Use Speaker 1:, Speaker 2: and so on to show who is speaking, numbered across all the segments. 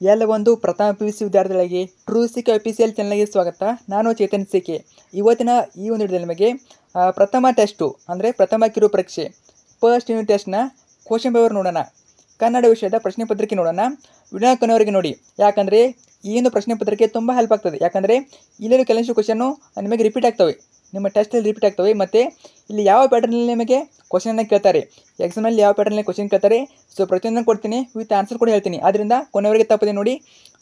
Speaker 1: ಎಲ್ಲ ಒಂದು ಪ್ರಥಮ PUC ವಿದ್ಯಾರ್ಥಿಗಳಿಗೆ ಟ್ರೂ ಸಿಕೆ ಅಫಿಷಿಯಲ್ ಚಾನಲ್ಗೆ ಸ್ವಾಗತ. ನಾನು ಚೇತನ್ ಸಿಕೆ. ಇವತ್ತಿನ ಈ ಒಂದು ವಿಡಿಯೋದಲ್ಲಿ ನಿಮಗೆ ಪ್ರಥಮ ಟೆಸ್ಟು ಅಂದರೆ ಪ್ರಥಮ ಕಿರು ಪರೀಕ್ಷೆ ಫಸ್ಟ್ ಯೂನಿಟ್ ಟೆಸ್ಟ್ನ ಕ್ವಶನ್ ಪೇಪರ್ ನೋಡೋಣ. ಕನ್ನಡ ವಿಷಯದ ಪ್ರಶ್ನೆ ಪತ್ರಿಕೆ ನೋಡೋಣ. ವಿಡಿಯೋ ಕೊನೆವರೆಗೆ ನೋಡಿ, ಯಾಕಂದರೆ ಈ ಒಂದು ಪ್ರಶ್ನೆ ಪತ್ರಿಕೆ ತುಂಬ ಹೆಲ್ಪ್ ಆಗ್ತದೆ. ಯಾಕಂದರೆ ಇಲ್ಲಿರೋ ಕೆಲವೊಂದು ಕ್ವಶನ್ನು ನಿಮಗೆ ರಿಪೀಟ್ ಆಗ್ತವೆ, ನಿಮ್ಮ ಟೆಸ್ಟಲ್ಲಿ ರಿಪೀಟ್ ಆಗ್ತವೆ. ಮತ್ತು ಇಲ್ಲಿ ಯಾವ ಪ್ಯಾಟರ್ನಲ್ಲಿ ನಿಮಗೆ ಕ್ವಶನನ್ನು ಕೇಳ್ತಾರೆ, ಎಕ್ಸಾಮಲ್ಲಿ ಯಾವ ಪ್ಯಾಟರ್ನಲ್ಲಿ ಕ್ವಶನ್ ಕೇಳ್ತಾರೆ. ಸೊ ಪ್ರತಿಯೊಂದನ್ನು ಕೊಡ್ತೀನಿ, ವಿತ್ ಆನ್ಸರ್ ಕೂಡ ಹೇಳ್ತೀನಿ. ಆದ್ದರಿಂದ ಕೊನೆವರೆಗೆ ತಪ್ಪದೆ ನೋಡಿ.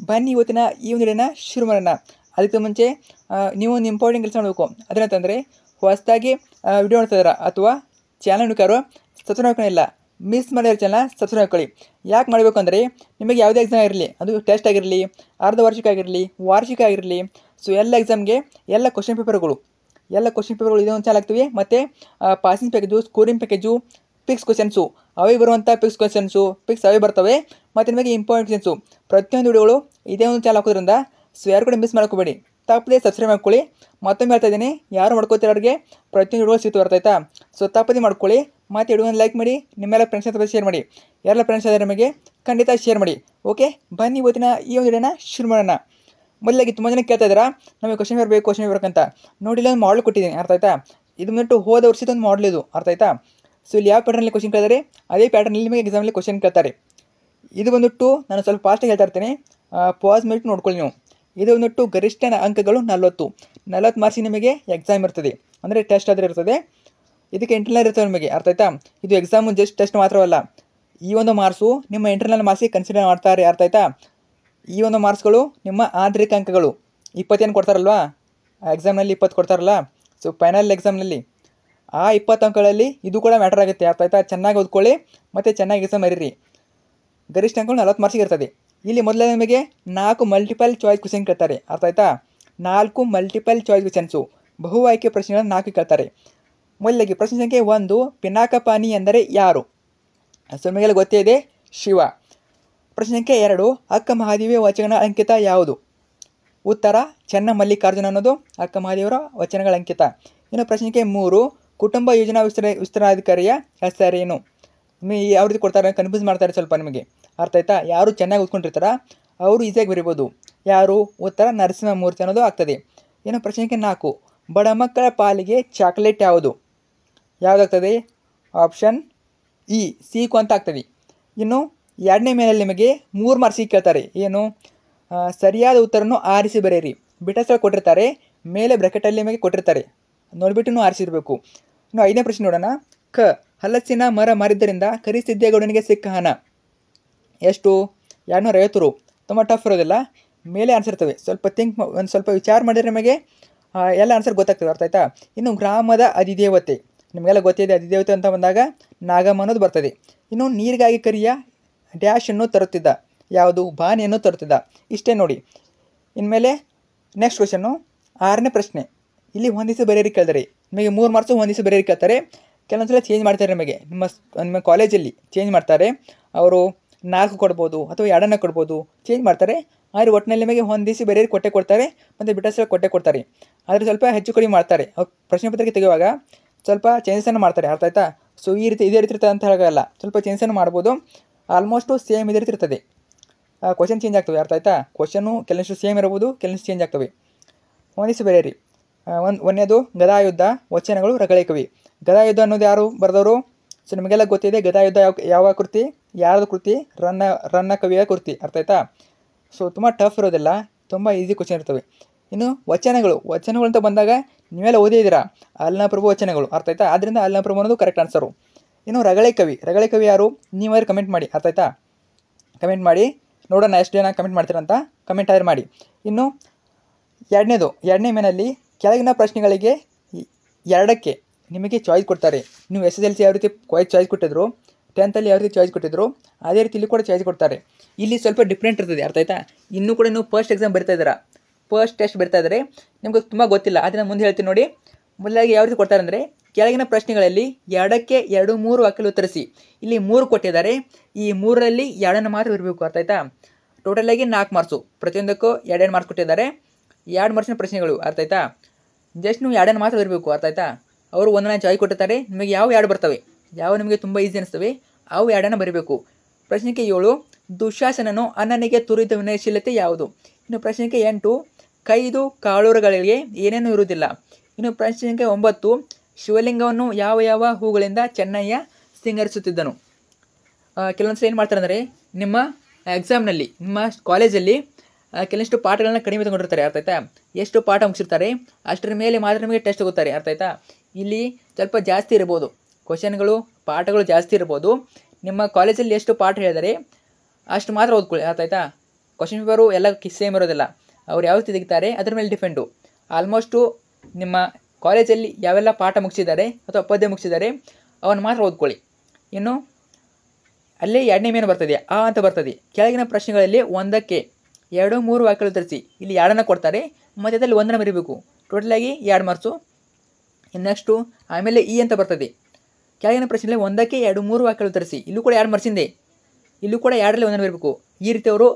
Speaker 1: ಬನ್ನಿ ಇವತ್ತಿನ ಈ ಒಂದು ವಿಡಿಯೋನ ಶುರು ಮಾಡೋಣ. ಅದಕ್ಕೆ ಮುಂಚೆ ನೀವು ಒಂದು ಇಂಪಾರ್ಟೆಂಟ್ ಕೆಲಸ ಮಾಡಬೇಕು. ಅದೇನಂತಂದರೆ, ಹೊಸದಾಗಿ ವಿಡಿಯೋ ನೋಡ್ತಾ ಇದ್ದೀರಾ ಅಥವಾ ಚಾನಲ್ ಹುಡುಕಾರೋ ಸಬ್ಸ್ಕ್ರೈಬ್ ಹಾಕೊಂಡಿಲ್ಲ, ಮಿಸ್ ಮಾಡಿರೋ ಚಾನಲ್ ಸಬ್ಸ್ಕ್ರೈಬ್ ಹಾಕೊಳ್ಳಿ. ಯಾಕೆ ಮಾಡಬೇಕು ಅಂದರೆ, ನಿಮಗೆ ಯಾವುದೇ ಎಕ್ಸಾಮ್ ಇರಲಿ, ಅದು ಟೆಸ್ಟ್ ಆಗಿರಲಿ, ಅರ್ಧ ವಾರ್ಷಿಕ ಆಗಿರಲಿ, ವಾರ್ಷಿಕ ಆಗಿರಲಿ, ಸೊ ಎಲ್ಲ ಎಕ್ಸಾಮ್ಗೆ ಎಲ್ಲ ಕ್ವಶನ್ ಪೇಪರ್ಗಳು ಇದೇ ಒಂದು ಚಾನಲ್ ಆಗ್ತೀವಿ. ಮತ್ತು passing package, scoring package, fix questions ಅವೇ ಬರುವಂಥ ಫಿಕ್ಸ್ ಅವೇ ಬರ್ತವೆ. ಮತ್ತು ನಿಮಗೆ ಇಂಪಾರ್ಟೆಂಟ್ ಕ್ವಶನ್ಸು ಪ್ರತಿಯೊಂದು ವಿಡಿಯೋಗಳು ಇದೇ ಒಂದು ಚಾನಲ್ ಹಾಕೋದ್ರಿಂದ ಸೊ ಯಾರು ಕೂಡ ಮಿಸ್ ಮಾಡ್ಕೋಬೇಡಿ. ತಪ್ಪದೆ ಸಬ್ಸ್ಕ್ರೈಬ್ ಮಾಡ್ಕೊಳ್ಳಿ. ಮತ್ತೊಮ್ಮೆ ಹೇಳ್ತಾ ಇದ್ದೀನಿ, ಯಾರು ಮಾಡ್ಕೋತಿರೋರಿಗೆ ಪ್ರತಿಯೊಂದು ವಿಡಿಯೋ ಸಿಗ್ತು ಬರ್ತಾಯ್ತಾ. ಸೊ ತಪ್ಪದೆ ಮಾಡ್ಕೊಳ್ಳಿ. ಮತ್ತು ವಿಡಿಯೋನ ಲೈಕ್ ಮಾಡಿ, ನಿಮ್ಮೆಲ್ಲ ಫ್ರೆಂಡ್ಸ್ ಹತ್ರ ಶೇರ್ ಮಾಡಿ. ಎಲ್ಲ ಫ್ರೆಂಡ್ಸ್ ಆದರೆ ನಿಮಗೆ ಖಂಡಿತ ಶೇರ್ ಮಾಡಿ. ಓಕೆ, ಬನ್ನಿ ಇವತ್ತಿನ ಈ ಒಂದು ವಿಡಿಯೋನ ಶುರು ಮಾಡೋಣ. ಮೊದಲಾಗಿ ತುಂಬ ಜನ ಕೇಳ್ತಾ ಇದ್ದೀರಾ, ನಮಗೆ ಕ್ವಶನ್ ಪೇಪರ್ ಅಂತ ನೋಡಿ. ಇಲ್ಲಿ ಒಂದು ಮಾಡಲ್ ಕೊಟ್ಟಿದ್ದೀನಿ, ಅರ್ಥ ಆಯ್ತಾ. ಇದು ಬಂದ್ಬಿಟ್ಟು ಹೋದ ವರ್ಷದೊಂದು ಮಾಡಲ್, ಇದು ಅರ್ಥ ಆಯ್ತಾ. ಸೊ ಇಲ್ಲಿ ಯಾವ ಪ್ಯಾಟರ್ನಲ್ಲಿ ಕ್ವಶನ್ ಕೇಳ್ತಾರೆ, ಅದೇ ಪ್ಯಾಟರ್ನಲ್ಲಿ ನಿಮಗೆ ಎಕ್ಸಾಮಲ್ಲಿ ಕ್ವಶನ್ ಕೇಳ್ತಾರೆ. ಇದು ಬಂದ್ಬಿಟ್ಟು ನಾನು ಸ್ವಲ್ಪ ಫಾಸ್ಟಾಗಿ ಹೇಳ್ತಾ ಇರ್ತೀನಿ, ಪಾಸ್ ಮಾಡಿಟ್ಟು ನೋಡ್ಕೊಳ್ಳಿ ನೀವು. ಇದು ಬಂದ್ಬಿಟ್ಟು ಗರಿಷ್ಠ ಅಂಕಗಳು 40 ಮಾರ್ಕ್ಸಿಗೆ ನಿಮಗೆ ಎಕ್ಸಾಮ್ ಇರ್ತದೆ, ಅಂದರೆ ಟೆಸ್ಟ್ ಆದರೆ ಇರ್ತದೆ. ಇದಕ್ಕೆ ಇಂಟರ್ನಲ್ ಇರ್ತದೆ ನಿಮಗೆ, ಅರ್ಥ ಆಯ್ತಾ. ಇದು ಎಕ್ಸಾಮು ಜಸ್ಟ್ ಟೆಸ್ಟ್ ಮಾತ್ರವಲ್ಲ, ಈ ಒಂದು ಮಾರ್ಕ್ಸು ನಿಮ್ಮ ಇಂಟರ್ನಲ್ ಮಾರ್ಕ್ಸಿಗೆ ಕನ್ಸಿಡರ್ ಮಾಡ್ತಾರೆ, ಅರ್ಥ ಆಯ್ತಾ. ಈ ಒಂದು ಮಾರ್ಕ್ಸ್ಗಳು ನಿಮ್ಮ ಆಂತರಿಕ ಅಂಕಗಳು 20 ಏನು ಕೊಡ್ತಾರಲ್ವಾ, ಎಕ್ಸಾಮ್ನಲ್ಲಿ 20 ಕೊಡ್ತಾರಲ್ಲ. ಸೊ ಫೈನಲ್ ಎಕ್ಸಾಮ್ನಲ್ಲಿ ಆ 20 ಅಂಕಗಳಲ್ಲಿ ಇದು ಕೂಡ ಮ್ಯಾಟರ್ ಆಗುತ್ತೆ, ಅರ್ಥ ಆಯ್ತಾ. ಚೆನ್ನಾಗಿ ಓದ್ಕೊಳ್ಳಿ ಮತ್ತು ಚೆನ್ನಾಗಿ ಎಕ್ಸಾಮ್ ಬರೀರಿ. ಗರಿಷ್ಠ ಅಂಕಗಳು 40 ಮಾರ್ಕ್ಸಿಗೆ ಇರ್ತದೆ. ಇಲ್ಲಿ ಮೊದಲೇ ನಿಮಗೆ 4 ಮಲ್ಟಿಪಲ್ ಚಾಯ್ಸ್ ಕ್ವಶನ್ ಕೇಳ್ತಾರೆ, ಅರ್ಥ ಆಯ್ತಾ. 4 ಮಲ್ಟಿಪಲ್ ಚಾಯ್ಸ್ ಕ್ವಶನ್ಸು, ಬಹು ಆಯ್ಕೆ ಪ್ರಶ್ನೆಗಳನ್ನು 4 ಕೇಳ್ತಾರೆ. ಮೊದಲಿಗೆ ಪ್ರಶ್ನೆ ಸಂಖ್ಯೆ 1, ಪಿನಾಕಪಾನಿ ಎಂದರೆ ಯಾರು? ಸೊ ನಿಮಗೆಲ್ಲ ಗೊತ್ತೇ ಇದೆ, ಶಿವ. ಪ್ರಶ್ನೆ ಸಂಖ್ಯೆ 2, ಅಕ್ಕ ಮಹಾದೇವಿಯ ವಚನಗಳ ಅಂಕಿತ ಯಾವುದು? ಉತ್ತರ ಚೆನ್ನಮಲ್ಲಿಕಾರ್ಜುನ ಅನ್ನೋದು ಅಕ್ಕ ಮಹಾದೇವರ ವಚನಗಳ ಅಂಕಿತ. ಇನ್ನು ಪ್ರಶ್ನೆ ಸಂಖ್ಯೆ 3, ಕುಟುಂಬ ಯೋಜನಾ ವಿಸ್ತರಣಾಧಿಕಾರಿಯ ಹೆಸರೇನು? ನಿಮಗೆ ಯಾವ ರೀತಿ ಕೊಡ್ತಾರೆ, ಕನ್ಫ್ಯೂಸ್ ಮಾಡ್ತಾರೆ ಸ್ವಲ್ಪ ನಿಮಗೆ, ಅರ್ಥ ಆಯ್ತಾ. ಯಾರು ಚೆನ್ನಾಗಿ ಓದ್ಕೊಂಡಿರ್ತಾರ ಅವರು ಈಸಿಯಾಗಿ ಬರೀಬೋದು. ಯಾರು? ಉತ್ತರ ನರಸಿಂಹಮೂರ್ತಿ ಅನ್ನೋದು ಆಗ್ತದೆ. ಇನ್ನು ಪ್ರಶ್ನೆ ಸಂಖ್ಯೆ 4, ಬಡ ಮಕ್ಕಳ ಪಾಲಿಗೆ ಚಾಕ್ಲೇಟ್ ಯಾವುದಾಗ್ತದೆ? ಆಪ್ಷನ್ ಇ, ಸೀಕು ಅಂತ ಆಗ್ತದೆ. ಇನ್ನು 2ನೇ ಮೇಲೆ ನಿಮಗೆ 3 ಮಾರ್ಕ್ಸಿಗೆ ಕೇಳ್ತಾರೆ. ಏನು? ಸರಿಯಾದ ಉತ್ತರವನ್ನು ಆರಿಸಿ ಬರೆಯಿರಿ. ಬಿಟಸ್ಗಳು ಕೊಟ್ಟಿರ್ತಾರೆ, ಮೇಲೆ ಬ್ರ್ಯಾಕೆಟಲ್ಲಿ ನಿಮಗೆ ಕೊಟ್ಟಿರ್ತಾರೆ, ನೋಡಿಬಿಟ್ಟು ಆರಿಸಿರಬೇಕು. ಇನ್ನು 5ನೇ ಪ್ರಶ್ನೆ ನೋಡೋಣ. ಹಲಸಿನ ಮರ ಮಾರಿದ್ದರಿಂದ ಕರಿಸಿದ್ದೇಗೌಡನಿಗೆ ಸಿಕ್ಕ ಹಣ ಎಷ್ಟು? 250 ರು. ತುಂಬ ಟಫ್ ಇರೋದಿಲ್ಲ, ಮೇಲೆ ಆನ್ಸರ್ ಇರ್ತವೆ. ಸ್ವಲ್ಪ ವಿಚಾರ ಮಾಡಿದರೆ ನಿಮಗೆ ಎಲ್ಲ ಆನ್ಸರ್ ಗೊತ್ತಾಗ್ತದೆ, ಅರ್ಥ ಆಯ್ತಾ. ಇನ್ನು ಗ್ರಾಮದ ಅಧಿದೇವತೆ, ನಿಮಗೆಲ್ಲ ಗೊತ್ತಿದೆ, ಅಧಿದೇವತೆ ಅಂತ ಬಂದಾಗ ನಾಗಮ್ಮ ಅನ್ನೋದು ಬರ್ತದೆ. ಇನ್ನು ನೀರಿಗಾಗಿ ಕರಿಯ ಡ್ಯಾಶನ್ನು ತರುತ್ತಿದ್ದ ಯಾವುದು? ಬಾನಿಯನ್ನು ತರುತ್ತಿದ್ದ. ಇಷ್ಟೇ ನೋಡಿ. ಇನ್ಮೇಲೆ ನೆಕ್ಸ್ಟ್ ಕ್ವಶನ್ನು 6ನೇ ಪ್ರಶ್ನೆ. ಇಲ್ಲಿ ಹೊಂದಿಸಿ ಬರೆಯರಿ ಕೇಳಿದರೆ ನಿಮಗೆ 3 ಮಾರ್ಕ್ಸು ಹೊಂದಿಸಿ ಬರೆಯರಿ ಕೇಳ್ತಾರೆ. ಕೆಲವೊಂದ್ಸಲ ಚೇಂಜ್ ಮಾಡ್ತಾರೆ, ನಿಮಗೆ ನಿಮ್ಮ ಕಾಲೇಜಲ್ಲಿ ಚೇಂಜ್ ಮಾಡ್ತಾರೆ. ಅವರು 4 ಕೊಡ್ಬೋದು ಅಥವಾ 2 ಕೊಡ್ಬೋದು, ಚೇಂಜ್ ಮಾಡ್ತಾರೆ. ಆದರೆ ಒಟ್ಟಿನಲ್ಲಿ ನಿಮಗೆ ಹೊಂದಿಸಿ ಬರೆಯರಿ ಕೊಡ್ತಾರೆ ಮತ್ತು ಬಿಟಸ್ಗಳು ಕೊಡ್ತಾರೆ. ಆದರೆ ಸ್ವಲ್ಪ ಹೆಚ್ಚು ಕಡಿಮೆ ಮಾಡ್ತಾರೆ. ಪ್ರಶ್ನೆ ಪತ್ರಿಕೆ ತೆಗೆಯುವಾಗ ಸ್ವಲ್ಪ ಚೇಂಜಸನ್ನು ಮಾಡ್ತಾರೆ, ಅರ್ಥ ಆಯ್ತಾ. ಸೊ ಇದೇ ರೀತಿ ಇರ್ತದೆ ಅಂತ ಹೇಳೋಲ್ಲ, ಸ್ವಲ್ಪ ಚೇಂಜಸನ್ನು ಮಾಡ್ಬೋದು. ಆಲ್ಮೋಸ್ಟು ಸೇಮ್ ಇದೇ ರೀತಿ ಇರ್ತದೆ. ಕ್ವಶನ್ ಚೇಂಜ್ ಆಗ್ತವೆ, ಅರ್ಥ ಆಯ್ತಾ. ಕ್ವಶನು ಕೆಲವಷ್ಟು ಸೇಮ್ ಇರ್ಬೋದು, ಕೆಲವಷ್ಟು ಚೇಂಜ್ ಆಗ್ತವೆ. ಹೊಂದಿಸಿ ಬರೆಯಿರಿ. ಒಂದನೇದು ಗದಾಯುದ್ಧ, ವಚನಗಳು, ರಗಳೆ ಕವಿ. ಗದಾಯುದ್ಧ ಅನ್ನೋದು ಯಾರು ಬರೆದವರು? ಸೊ ನಿಮಗೆಲ್ಲ ಗೊತ್ತಿದೆ, ಗದಾಯುದ್ಧ ಯಾವ ಕೃತಿ, ಯಾರ್ದು ಕೃತಿ? ರನ್ನ ಕವಿಯ ಕೃತಿ, ಅರ್ಥ ಆಯ್ತಾ. ಸೊ ತುಂಬ ಟಫ್ ಇರೋದಿಲ್ಲ, ತುಂಬ ಈಸಿ ಕ್ವಶನ್ ಇರ್ತವೆ. ಇನ್ನು ವಚನಗಳು ಅಂತ ಬಂದಾಗ ನೀವೆಲ್ಲ ಓದಿದ್ದೀರಾ, ಅಲ್ನ ಪ್ರಭು ವಚನಗಳು, ಅರ್ಥ ಆಯ್ತಾ. ಆದ್ದರಿಂದ ಅಲ್ನ ಪ್ರಭು ಅನ್ನೋದು ಕರೆಕ್ಟ್ ಆನ್ಸರು. ಇನ್ನು ರಗಳೆ ಕವಿ ಯಾರು? ನೀವಾದ್ರೆ ಕಮೆಂಟ್ ಮಾಡಿ, ಅರ್ಥ ಆಯ್ತಾ. ಕಮೆಂಟ್ ಮಾಡಿ ನೋಡೋಣ ಎಷ್ಟು ಜನ ಕಮೆಂಟ್ ಮಾಡ್ತೀರಂತ, ಕಮೆಂಟ್ ಆದ್ರೆ ಮಾಡಿ. ಇನ್ನು 2ನೇ ಮೇನಲ್ಲಿ ಕೆಳಗಿನ ಪ್ರಶ್ನೆಗಳಿಗೆ 2ಕ್ಕೆ ನಿಮಗೆ ಚಾಯ್ಸ್ ಕೊಡ್ತಾರೆ. ನೀವು SSLC ಯಾವ ರೀತಿ ಚಾಯ್ಸ್ ಕೊಟ್ಟಿದ್ರು, 10th ಯಾವ ರೀತಿ ಚಾಯ್ಸ್ ಕೊಟ್ಟಿದ್ರು, ಅದೇ ರೀತಿ ಇಲ್ಲಿ ಕೂಡ ಚಾಯ್ಸ್ ಕೊಡ್ತಾರೆ. ಇಲ್ಲಿ ಸ್ವಲ್ಪ ಡಿಫ್ರೆಂಟ್ ಇರ್ತದೆ, ಅರ್ಥ ಆಯ್ತಾ. ಇನ್ನೂ ಕೂಡ ನೀವು ಫಸ್ಟ್ ಎಕ್ಸಾಮ್ ಬರ್ತಾ ಇದ್ದೀರಾ, ಫಸ್ಟ್ ಟೆಸ್ಟ್ ಬರ್ತಾ ಇದ್ದಾರೆ, ನಿಮ್ಗೆ ತುಂಬ ಗೊತ್ತಿಲ್ಲ. ಅದನ್ನು ಮುಂದೆ ಹೇಳ್ತೀನಿ ನೋಡಿ. ಮೊದಲಾಗಿ ಯಾವ ರೀತಿ ಕೊಡ್ತಾರೆ ಅಂದರೆ, ಕೆಳಗಿನ ಪ್ರಶ್ನೆಗಳಲ್ಲಿ 2ಕ್ಕೆ 2, 3 ವಾಕ್ಯದಲ್ಲಿ ಉತ್ತರಿಸಿ. ಇಲ್ಲಿ 3 ಕೊಟ್ಟಿದ್ದಾರೆ, ಈ 3ರಲ್ಲಿ 2 ಮಾತ್ರ ಇರಬೇಕು, ಅರ್ಥ ಆಯ್ತಾ. ಟೋಟಲಾಗಿ 4 ಮಾರ್ಕ್ಸು, ಪ್ರತಿಯೊಂದಕ್ಕೂ 2 ಮಾರ್ಕ್ಸ್ ಕೊಟ್ಟಿದ್ದಾರೆ. 2 ಮಾರ್ಕ್ಸಿನ ಪ್ರಶ್ನೆಗಳು, ಅರ್ಥ ಆಯ್ತಾ. ಜಸ್ಟ್ ನೀವು 2 ಮಾತ್ರ ಇರಬೇಕು, ಅರ್ಥ ಆಯ್ತಾ. ಅವರು 1 ಚಾಯ್ಸ್ ಕೊಟ್ಟಿರ್ತಾರೆ, ನಿಮಗೆ ಯಾವ 2 ಬರ್ತವೆ, ಯಾವ ನಿಮಗೆ ತುಂಬ ಈಸಿ ಅನಿಸ್ತವೆ ಅವು 2 ಬರೀಬೇಕು. ಪ್ರಶ್ನೆ 7, ದುಶಾಸನನು ಅನ್ನನಿಗೆ ತುರಿದ ವಿನಯಶೀಲತೆ ಯಾವುದು? ಇನ್ನು ಪ್ರಶ್ನೆ ಸಂಖ್ಯೆ 8, ಕೈದು ಕಾಳೂರುಗಳಿಗೆ ಏನೇನು ಇರುವುದಿಲ್ಲ? ಇನ್ನು ಪ್ರಶ್ನೆ ಸಂಖ್ಯೆ 9, ಶಿವಲಿಂಗವನ್ನು ಯಾವ ಯಾವ ಹೂಗಳಿಂದ ಚೆನ್ನಯ್ಯ ಸಿಂಗರಿಸುತ್ತಿದ್ದನು? ಕೆಲವೊಂದ್ಸಲ ಏನು ಮಾಡ್ತಾರೆ ಅಂದರೆ ನಿಮ್ಮ ಎಕ್ಸಾಮ್ನಲ್ಲಿ ನಿಮ್ಮ ಕಾಲೇಜಲ್ಲಿ ಕೆಲವಷ್ಟು ಪಾಠಗಳನ್ನ ಕಡಿಮೆ ತಗೊಂಡಿರ್ತಾರೆ, ಅರ್ಥ ಆಯ್ತಾ? ಎಷ್ಟು ಪಾಠ ಮುಗಿಸಿರ್ತಾರೆ ಅಷ್ಟರ ಮೇಲೆ ಮಾತ್ರ ನಿಮಗೆ ಟೆಸ್ಟ್ ತಗೋತಾರೆ, ಅರ್ಥ ಆಯ್ತಾ? ಇಲ್ಲಿ ಸ್ವಲ್ಪ ಜಾಸ್ತಿ ಇರ್ಬೋದು, ಕ್ವಶನ್ಗಳು ಪಾಠಗಳು ಜಾಸ್ತಿ ಇರ್ಬೋದು. ನಿಮ್ಮ ಕಾಲೇಜಲ್ಲಿ ಎಷ್ಟು ಪಾಠ ಹೇಳಿದರೆ ಅಷ್ಟು ಮಾತ್ರ ಓದ್ಕೊಳ್ಳಿ, ಅರ್ಥ ಆಯ್ತಾ? ಕ್ವಶನ್ ಪೇಪರು ಎಲ್ಲ ಸೇಮ್ ಇರೋದಿಲ್ಲ, ಅವ್ರು ಯಾವ ರೀತಿ ತೆಗಿತಾರೆ ಅದ್ರ ಮೇಲೆ ಡಿಪೆಂಡು. ಆಲ್ಮೋಸ್ಟು ನಿಮ್ಮ ಕಾಲೇಜಲ್ಲಿ ಯಾವೆಲ್ಲ ಪಾಠ ಮುಗಿಸಿದ್ದಾರೆ ಅಥವಾ ಪದ್ಯ ಮುಗಿಸಿದ್ದಾರೆ ಅವನ್ನ ಮಾತ್ರ ಓದ್ಕೊಳ್ಳಿ. ಇನ್ನು ಅಲ್ಲೇ ಎರಡನೇ ಮೇನು ಬರ್ತದೆ, ಆ ಅಂತ ಬರ್ತದೆ. ಕೆಳಗಿನ ಪ್ರಶ್ನೆಗಳಲ್ಲಿ ಒಂದಕ್ಕೆ 2, 3 ವಾಕ್ಯಗಳು ತರಿಸಿ. ಇಲ್ಲಿ 2 ಕೊಡ್ತಾರೆ, ಮತ್ತು ಅದರಲ್ಲಿ 1 ಬರೀಬೇಕು. ಟೋಟಲಾಗಿ 2 ಮಾರ್ಕ್ಸು. ನೆಕ್ಸ್ಟು ಆಮೇಲೆ ಈ ಅಂತ ಬರ್ತದೆ. ಕೆಳಗಿನ ಪ್ರಶ್ನೆಯಲ್ಲಿ ಒಂದಕ್ಕೆ 2, 3 ವಾಕ್ಯಗಳು ತರಿಸಿ. ಇಲ್ಲೂ ಕೂಡ 2 ಮಾರ್ಕ್ಸಿಂದೆ. ಇಲ್ಲೂ ಕೂಡ 2ರಲ್ಲಿ 1 ಬರಬೇಕು. ಈ ರೀತಿ ಅವರು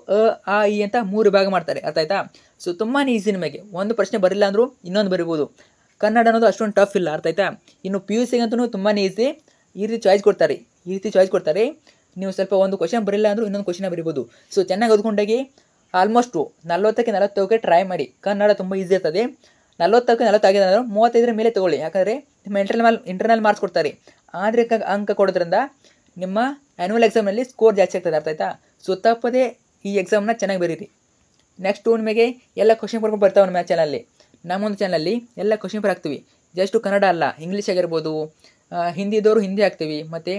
Speaker 1: ಆ ಈ ಅಂತ 3 ಭಾಗ ಮಾಡ್ತಾರೆ, ಅರ್ಥ ಆಯ್ತಾ? ಸೊ ತುಂಬಾ ಈಸಿ ನಿಮಗೆ. ಒಂದು ಪ್ರಶ್ನೆ ಬರಿಲ್ಲ ಅಂದರೂ ಇನ್ನೊಂದು ಬರಿಬೋದು. ಕನ್ನಡ ಅನ್ನೋದು ಅಷ್ಟೊಂದು ಟಫ್ ಇಲ್ಲ, ಅರ್ಥ ಆಯ್ತಾ? ಇನ್ನು PUC ಅಂತೂ ತುಂಬಾ ಈಸಿ. ಈ ರೀತಿ ಚಾಯ್ಸ್ ಕೊಡ್ತಾರೆ. ನೀವು ಸ್ವಲ್ಪ ಒಂದು ಕ್ವಶನ್ ಬರಿಲ್ಲ ಅಂದರೂ ಇನ್ನೊಂದು ಕ್ವಶನ್ ಬರಿಬೋದು. ಸೊ ಚೆನ್ನಾಗಿ ಓದ್ಕೊಂಡಾಗಿ ಆಲ್ಮೋಸ್ಟು 40ಕ್ಕೆ 40 ಟ್ರೈ ಮಾಡಿ. ಕನ್ನಡ ತುಂಬ ಈಸಿ ಇರ್ತದೆ. 40ಕ್ಕೆ 40 ಆಗಿದೆ ಅಂದ್ರೆ 35 ಮೇಲೆ ತೊಗೊಳ್ಳಿ. ಯಾಕಂದರೆ ನಿಮ್ಮ ಇಂಟರ್ನಲ್ ಮಾರ್ಕ್ಸ್ ಕೊಡ್ತಾರೆ. ಆದರೆ ಅಂಕ ಕೊಡೋದ್ರಿಂದ ನಿಮ್ಮ ಆ್ಯನ್ಯುವಲ್ ಎಕ್ಸಾಮ್ನಲ್ಲಿ ಸ್ಕೋರ್ ಜಾಸ್ತಿ ಆಗ್ತದೆ, ಅರ್ಥ ಆಯ್ತಾ? ಸೊ ತಪ್ಪದೇ ಈ ಎಕ್ಸಾಮ್ನ ಚೆನ್ನಾಗಿ ಬರೀರಿ. ನೆಕ್ಸ್ಟು ನಿಮಗೆ ಎಲ್ಲ ಕ್ವಶನ್ ಪೇಪರ್ ಬರ್ತಾವೆ ನಮ್ಮ ಚಾನಲ್ಲಿ. ನಮ್ಮೊಂದು ಚಾನಲ್ಲಿ ಎಲ್ಲ ಕ್ವಶನ್ ಪೇಪರ್ ಹಾಕ್ತೀವಿ. ಜಸ್ಟು ಕನ್ನಡ ಅಲ್ಲ, ಇಂಗ್ಲೀಷ್ ಆಗಿರ್ಬೋದು, ಹಿಂದಿದವರು ಹಿಂದಿ ಹಾಕ್ತೀವಿ, ಮತ್ತು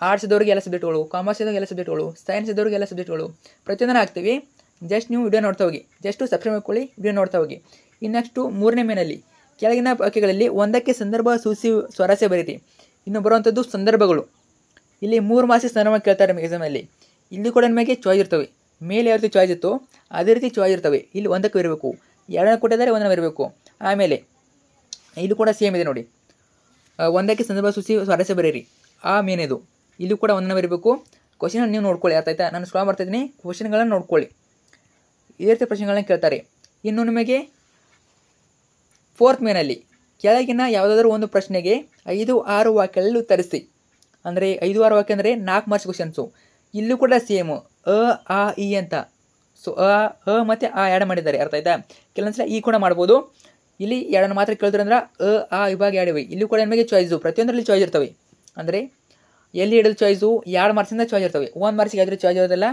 Speaker 1: ಆರ್ಟ್ಸ್ ಇದ್ದವ್ರಿಗೆ ಎಲ್ಲ ಸಬ್ಜೆಕ್ಟ್ಗಳು, ಕಾಮರ್ಸ್ ಇದ್ದವ್ರಿಗೆ ಎಲ್ಲ ಸಬ್ಜೆಕ್ಟ್ಗಳು, ಸೈನ್ಸ್ ಇದ್ದವ್ರಿಗೆ ಎಲ್ಲ ಸಬ್ಜೆಕ್ಟ್ಗಳು ಪ್ರತಿಯೊಂದನ್ನು ಹಾಕ್ತೀವಿ. ಜಸ್ಟ್ ನೀವು ವಿಡಿಯೋ ನೋಡ್ತಾ ಹೋಗಿ, ಜಸ್ಟು ಸಬ್ಸ್ಕ್ರೈಬ್ ಮಾಡ್ಕೊಳ್ಳಿ, ವಿಡಿಯೋ ನೋಡ್ತಾ ಹೋಗಿ. ಇನ್ನು ನೆಕ್ಸ್ಟು 3ನೇ ಮೇನಲ್ಲಿ ಕೆಳಗಿನ ವಾಕ್ಯಗಳಲ್ಲಿ ಒಂದಕ್ಕೆ ಸಂದರ್ಭ ಸೂಸಿ ಸ್ವರಸ್ಯ ಬರೀರಿ. ಇನ್ನು ಬರುವಂಥದ್ದು ಸಂದರ್ಭಗಳು. ಇಲ್ಲಿ 3 ಮಾರ್ಕ್ಸಿಗೆ ಸಂದರ್ಭ ಕೇಳ್ತಾರೆ ನಿಮಗೆ ಎಕ್ಸಾಮಲ್ಲಿ. ಇಲ್ಲಿ ಕೂಡ ನಿಮಗೆ ಚಾಯ್ಸ್ ಇರ್ತವೆ. ಮೇಲೆ ಯಾವ ರೀತಿ ಚಾಯ್ಸ್ ಇತ್ತು ಅದೇ ರೀತಿ ಚಾಯ್ಸ್ ಇರ್ತವೆ. ಇಲ್ಲಿ 1ಕ್ಕೆ ಬರಬೇಕು, 2 ಕೊಟ್ಟಿದ್ದಾರೆ 1 ಬರಬೇಕು. ಆಮೇಲೆ ಇಲ್ಲಿ ಕೂಡ ಸೇಮ್ ಇದೆ ನೋಡಿ, ಒಂದಕ್ಕೆ ಸಂದರ್ಭ ಸೂಸಿ ಸ್ವರಸ್ಯ ಬರೀರಿ, ಆ ಮೇನಿದು. ಇಲ್ಲೂ ಕೂಡ 1 ಬರಬೇಕು. ಕ್ವಶನ್ ನೀವು ನೋಡ್ಕೊಳ್ಳಿ, ಅರ್ಥ ಆಯ್ತಾ? ನಾನು ಸ್ಲೋ ಮಾಡ್ತಾಯಿದ್ದೀನಿ, ಕ್ವಶನ್ಗಳನ್ನು ನೋಡ್ಕೊಳ್ಳಿ. ಇದೇ ರೀತಿ ಪ್ರಶ್ನೆಗಳನ್ನ ಕೇಳ್ತಾರೆ. ಇನ್ನು ನಿಮಗೆ 4th ಮೇನಲ್ಲಿ ಕೆಳಗಿನ ಯಾವುದಾದ್ರೂ ಒಂದು ಪ್ರಶ್ನೆಗೆ 5, 6 ವಾಕ್ಯಗಳಲ್ಲಿ ಉತ್ತರಿಸಿ. ಅಂದರೆ 5, 6 ವಾಕ್ಯ ಅಂದರೆ 4 ಮಾರ್ಕ್ಸ್ ಕ್ವಶನ್ಸು. ಇಲ್ಲೂ ಕೂಡ ಸೇಮು ಆ ಈ ಅಂತ. ಸೊ ಮತ್ತು ಆ 2 ಮಾಡಿದ್ದಾರೆ, ಅರ್ಥ ಆಯ್ತಾ? ಕೆಲವೊಂದ್ಸಲ ಈ ಕೂಡ ಮಾಡ್ಬೋದು. ಇಲ್ಲಿ 2 ಮಾತ್ರ ಕೇಳಿದ್ರೆ ಅಂದ್ರೆ ಆ ವಿಭಾಗ 2 ಇವೆ. ಇಲ್ಲೂ ಕೂಡ ನಿಮಗೆ ಚಾಯ್ಸು, ಪ್ರತಿಯೊಂದರಲ್ಲಿ ಚಾಯ್ಸ್ ಇರ್ತವೆ. ಅಂದರೆ ಎಲ್ಲಿ ಹಿಡಿದು ಚಾಯ್ಸು 2 ಮಾರ್ಕ್ಸಿಂದ ಚಾಯ್ಸ್ ಇರ್ತವೆ. 1 ಮಾರ್ಕ್ಸಿಗೆ ಯಾವ್ದು ಚಾಯ್ಸ್ ಇರೋದಿಲ್ಲ,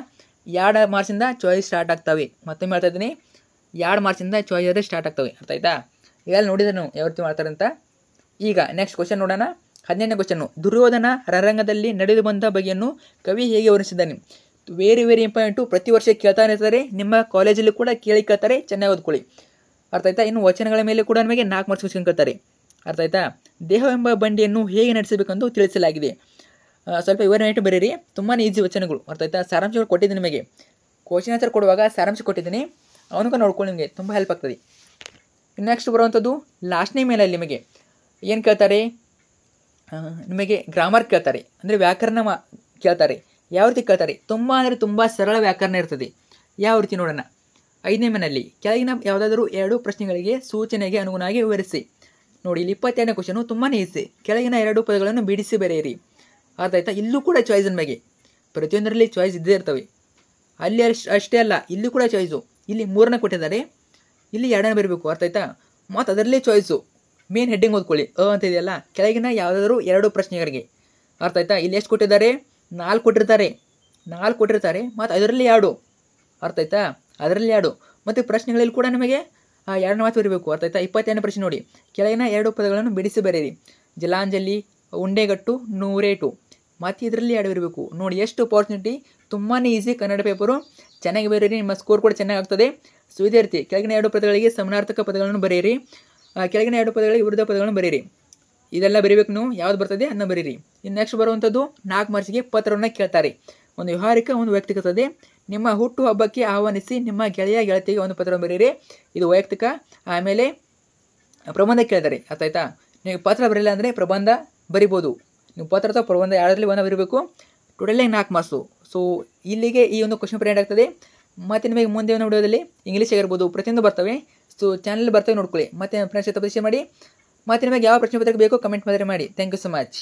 Speaker 1: 2 ಮಾರ್ಕ್ಸಿಂದ ಚಾಯ್ಸ್ ಸ್ಟಾರ್ಟ್ ಆಗ್ತವೆ. ಮತ್ತೊಮ್ಮೆ ಹೇಳ್ತಾ ಇದ್ದೀನಿ, 2 ಮಾರ್ಕ್ಸಿಂದ ಚಾಯ್ಸ್ ಇರೋದೇ ಸ್ಟಾರ್ಟ್ ಆಗ್ತವೆ, ಅರ್ಥ ಆಯ್ತಾ? ಇವೆಲ್ಲ ನೋಡಿದ್ರೆ ನೀವು ಯಾವ ರೀತಿ ಮಾಡ್ತಾರೆ ಅಂತ. ಈಗ ನೆಕ್ಸ್ಟ್ ಕ್ವಶನ್ ನೋಡೋಣ. 15ನೇ ಕ್ವಶನ್ನು, ದುರ್ಯೋಧನ ರಣರಂಗದಲ್ಲಿ ನಡೆದು ಬಂದ ಬಗೆಯನ್ನು ಕವಿ ಹೇಗೆ ವರ್ಣಿಸಿದ್ದಾನೆ? Very important. ಪ್ರತಿ ವರ್ಷ ಕೇಳ್ತಾನೆ ಇರ್ತಾರೆ, ನಿಮ್ಮ ಕಾಲೇಜಲ್ಲಿ ಕೂಡ ಕೇಳ್ತಾರೆ, ಚೆನ್ನಾಗಿ ಓದ್ಕೊಳ್ಳಿ, ಅರ್ಥ ಆಯ್ತಾ? ಇನ್ನು ವಚನಗಳ ಮೇಲೆ ಕೂಡ ನಿಮಗೆ 4 ಮಾರ್ಕ್ಸ್ ಕ್ವಶನ್ ಕೇಳ್ತಾರೆ, ಅರ್ಥ ಆಯ್ತಾ? ದೇಹವೆಂಬ ಬಂಡಿಯನ್ನು ಹೇಗೆ ನಡೆಸಬೇಕೆಂದು ತಿಳಿಸಲಾಗಿದೆ. ಸ್ವಲ್ಪ ವಿವರಣೆ ಬರೀರಿ. ತುಂಬಾ ಈಸಿ ವಚನಗಳು, ಅರ್ಥ ಆಯ್ತಾ? ಸಾರಾಂಶಗಳು ಕೊಟ್ಟಿದ್ದೀನಿ ನಿಮಗೆ. ಕ್ವಶನ್ ಆನ್ಸರ್ ಕೊಡುವಾಗ ಸಾರಾಂಶ ಕೊಟ್ಟಿದ್ದೀನಿ, ಅವನಿಗೆ ನೋಡ್ಕೊಳ್ಳಿ, ನಿಮಗೆ ತುಂಬ ಹೆಲ್ಪ್ ಆಗ್ತದೆ. ನೆಕ್ಸ್ಟ್ ಬರುವಂಥದ್ದು ಲಾಸ್ಟ್ನೇ ಮೇಲಲ್ಲಿ ನಿಮಗೆ ಏನು ಕೇಳ್ತಾರೆ? ನಿಮಗೆ ಗ್ರಾಮರ್ ಕೇಳ್ತಾರೆ, ಅಂದರೆ ವ್ಯಾಕರಣ ಕೇಳ್ತಾರೆ. ಯಾವ ರೀತಿ ಕೇಳ್ತಾರೆ? ತುಂಬ ಅಂದರೆ ತುಂಬ ಸರಳ ವ್ಯಾಕರಣ ಇರ್ತದೆ. ಯಾವ ರೀತಿ ನೋಡೋಣ. 5ನೇ ಮೇನಲ್ಲಿ ಕೆಳಗಿನ ಯಾವುದಾದ್ರೂ 2 ಪ್ರಶ್ನೆಗಳಿಗೆ ಸೂಚನೆಗೆ ಅನುಗುಣವಾಗಿ ವಿವರಿಸಿ. ನೋಡಿ, ಇಲ್ಲಿ 22ನೇ ಕ್ವಶನು ತುಂಬಾ ಈಸಿ. ಕೆಳಗಿನ 2 ಪದಗಳನ್ನು ಬಿಡಿಸಿ ಬರೆಯಿರಿ, ಅರ್ಥ ಆಯ್ತಾ? ಇಲ್ಲೂ ಕೂಡ ಚಾಯ್ಸ್ ನಮಗೆ ಪ್ರತಿಯೊಂದರಲ್ಲಿ ಚಾಯ್ಸ್ ಇದ್ದೇ ಇರ್ತವೆ. ಅಲ್ಲಿ ಅಷ್ಟೇ ಅಲ್ಲ, ಇಲ್ಲೂ ಕೂಡ ಚಾಯ್ಸು. ಇಲ್ಲಿ 3ನೇ ಕೊಟ್ಟಿದ್ದಾರೆ, ಇಲ್ಲಿ 2ನೇ ಬರಬೇಕು, ಅರ್ಥ ಆಯ್ತಾ? ಮತ್ತು ಅದರಲ್ಲೇ ಚಾಯ್ಸು. ಮೇನ್ ಹೆಡ್ಡಿಂಗ್ ಓದ್ಕೊಳ್ಳಿ, ಅಂತ ಇದೆಯಲ್ಲ, ಕೆಳಗಿನ ಯಾವುದಾದ್ರೂ 2 ಪ್ರಶ್ನೆಗಳಿಗೆ, ಅರ್ಥ ಆಯ್ತಾ? ಇಲ್ಲಿ ಎಷ್ಟು ಕೊಟ್ಟಿದ್ದಾರೆ? 4 ಕೊಟ್ಟಿರ್ತಾರೆ, ಮತ್ತು ಅದರಲ್ಲಿ 2, ಅರ್ಥ ಆಯ್ತಾ? ಅದರಲ್ಲಿ 2 ಮತ್ತು ಪ್ರಶ್ನೆಗಳಲ್ಲಿ ಕೂಡ ನಿಮಗೆ 2 ಮಾತು ಬರಬೇಕು, ಅರ್ಥ ಆಯ್ತಾ? 22ನೇ ಪ್ರಶ್ನೆ ನೋಡಿ, ಕೆಳಗಿನ 2 ಪದಗಳನ್ನು ಬಿಡಿಸಿ ಬರೆಯಿರಿ. ಜಲಾಂಜಲಿ, ಉಂಡೆಗಟ್ಟು, ನೂರೇಟು, ಮತ್ತು ಇದರಲ್ಲಿ 2 ಇರಬೇಕು. ನೋಡಿ ಎಷ್ಟು ಅಪಾರ್ಚುನಿಟಿ, ತುಂಬಾ ಈಸಿ. ಕನ್ನಡ ಪೇಪರು ಚೆನ್ನಾಗಿ ಬರೀರಿ, ನಿಮ್ಮ ಸ್ಕೋರ್ ಕೂಡ ಚೆನ್ನಾಗಿ ಆಗ್ತದೆ. ಸೊ ಇದೇ ರೀತಿ ಕೆಳಗಿನ 2 ಪದಗಳಿಗೆ ಸಮಾನಾರ್ಥಕ ಪದಗಳನ್ನು ಬರೆಯಿರಿ, ಕೆಳಗಿನ 2 ಪದಗಳಿಗೆ ವಿರುದ್ಧ ಪದಗಳನ್ನು ಬರೀರಿ. ಇದೆಲ್ಲ ಬರೀಬೇಕು ನೀವು, ಯಾವ್ದು ಬರ್ತದೆ ಅದನ್ನ ಬರೀರಿ. ಇನ್ನು ನೆಕ್ಸ್ಟ್ ಬರುವಂಥದ್ದು 4 ಮಾರ್ಕ್ಸಿಗೆ ಪತ್ರವನ್ನು ಕೇಳ್ತಾರೆ. ಒಂದು ವ್ಯವಹಾರಿಕ, ಒಂದು ವೈಯಕ್ತಿಕತೆ. ನಿಮ್ಮ ಹುಟ್ಟು ಹಬ್ಬಕ್ಕೆ ಆಹ್ವಾನಿಸಿ ನಿಮ್ಮ ಗೆಳೆಯ ಗೆಳತಿಗೆ ಒಂದು ಪತ್ರವನ್ನು ಬರೀರಿ, ಇದು ವೈಯಕ್ತಿಕ. ಆಮೇಲೆ ಪ್ರಬಂಧ ಕೇಳ್ತಾರೆ, ಅರ್ಥ ಆಯ್ತಾ? ನೀವು ಪತ್ರ ಬರಲಿಲ್ಲ ಅಂದರೆ ಪ್ರಬಂಧ ಬರಿಬೋದು. ನೀವು ಪತ್ರ ಅಥವಾ ಪ್ರಬಂಧ ಯಾರಲ್ಲಿ 1 ಬರೀಬೇಕು. Totally 4 marks. ಸೊ ಇಲ್ಲಿಗೆ ಈ ಒಂದು ಕ್ವಶನ್ ಪೇಪರ್ ಆಗ್ತದೆ. ಮತ್ತು ನಿಮಗೆ ಮುಂದೆ ಒಂದು ವಿಡಿಯೋದಲ್ಲಿ ಇಂಗ್ಲೀಷ್ ಆಗಿರ್ಬೋದು, ಪ್ರತಿಯೊಂದು ಬರ್ತವೆ. ಸೊ ಚಾನಲ್ ಬರ್ತವೆ, ನೋಡ್ಕೊಳ್ಳಿ. ಮತ್ತು ಫ್ರೆಂಡ್ಸ್ ಜೊತೆ ಪರಿಚಯ ಮಾಡಿ. ಮತ್ತು ನಿಮಗೆ ಯಾವ ಪ್ರಶ್ನೆ ಪತ್ರಿಕೆ ಬೇಕೋ ಕಮೆಂಟ್ ಮಾಡಿ. Thank you so much.